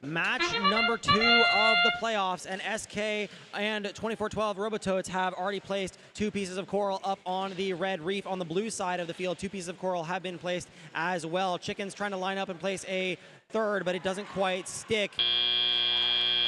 Match number 2 of the playoffs, and SK and 2412 Robotoads have already placed 2 pieces of coral up on the red reef. On the blue side of the field, 2 pieces of coral have been placed as well. Chicken's trying to line up and place a third, but it doesn't quite stick.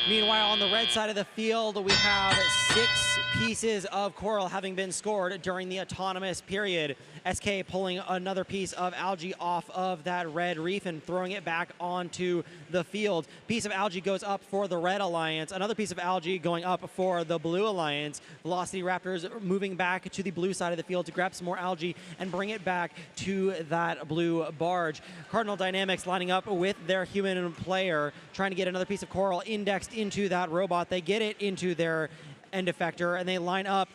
Meanwhile, on the red side of the field, we have 6 pieces of coral having been scored during the autonomous period. SK pulling another piece of algae off of that red reef and throwing it back onto the field. Piece of algae goes up for the Red Alliance. Another piece of algae going up for the Blue Alliance. Velocity Raptors moving back to the blue side of the field to grab some more algae and bring it back to that blue barge. Cardinal Dynamics lining up with their human player, trying to get another piece of coral indexed into that robot. They get it into their end effector, and they line up,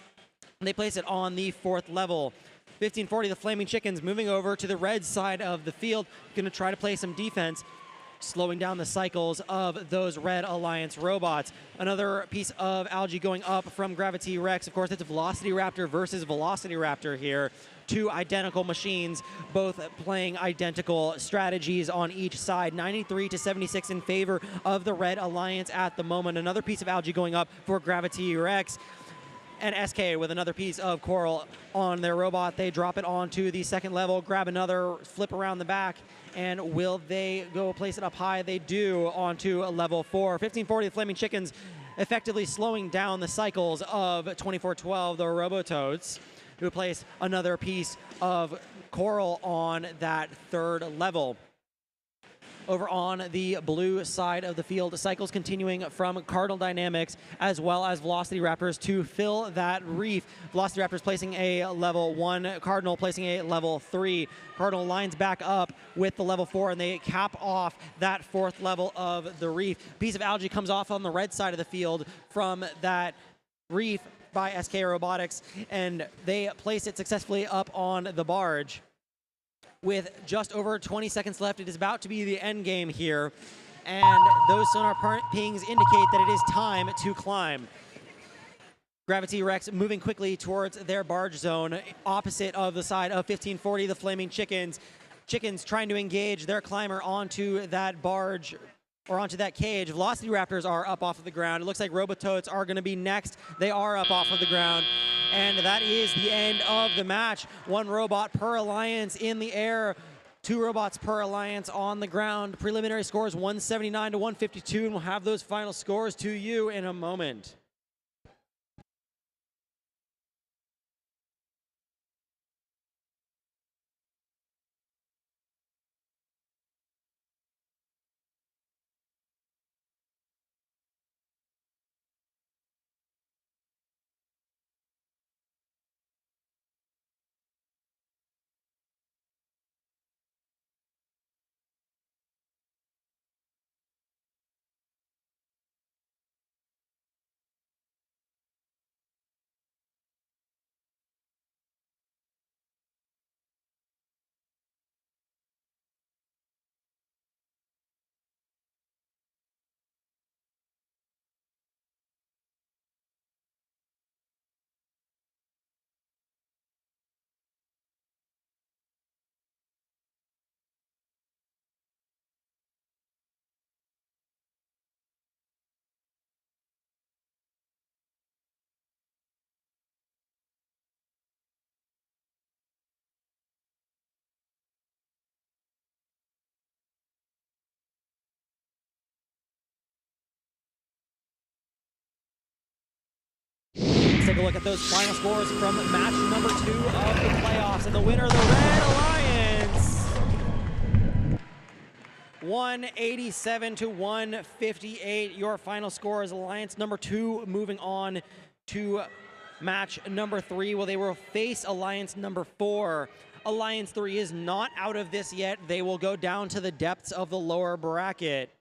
and they place it on the 4th level. 1540, the Flaming Chickens, moving over to the red side of the field, going to try to play some defense, slowing down the cycles of those Red Alliance robots. Another piece of algae going up from Gravity Rex. Of course, it's a Velocity Raptor versus Velocity Raptor here. 2 identical machines, both playing identical strategies on each side. 93 to 76 in favor of the Red Alliance at the moment. Another piece of algae going up for Gravity Rex. And SK with another piece of coral on their robot. They drop it onto the 2nd level, grab another, flip around the back, and will they go place it up high? They do, onto level 4. 1540, the Flaming Chickens, effectively slowing down the cycles of 2412, the Robotoads, who place another piece of coral on that 3rd level. Over on the blue side of the field, cycles continuing from Cardinal Dynamics as well as Velocity Raptors to fill that reef. Velocity Raptors placing a level 1, Cardinal placing a level 3. Cardinal lines back up with the level 4, and they cap off that 4th level of the reef. Piece of algae comes off on the red side of the field from that reef by SK Robotics, and they place it successfully up on the barge. With just over 20 seconds left, it is about to be the end game here, and those sonar pings indicate that it is time to climb. Gravity Rex moving quickly towards their barge zone, opposite of the side of 1540, the Flaming Chickens. Chickens trying to engage their climber onto that barge, or onto that cage. Velocity Raptors are up off of the ground. It looks like Robotoads are going to be next. They are up off of the ground. And that is the end of the match. 1 robot per alliance in the air, 2 robots per alliance on the ground. Preliminary scores 179 to 152, and we'll have those final scores to you in a moment. Let's take a look at those final scores from match number 2 of the playoffs. And the winner, the Red Alliance, 187 to 158. Your final score is Alliance number 2 moving on to match number 3. Well, they will face Alliance number 4. Alliance 3 is not out of this yet. They will go down to the depths of the lower bracket.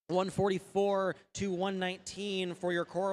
144 to 119 for your coral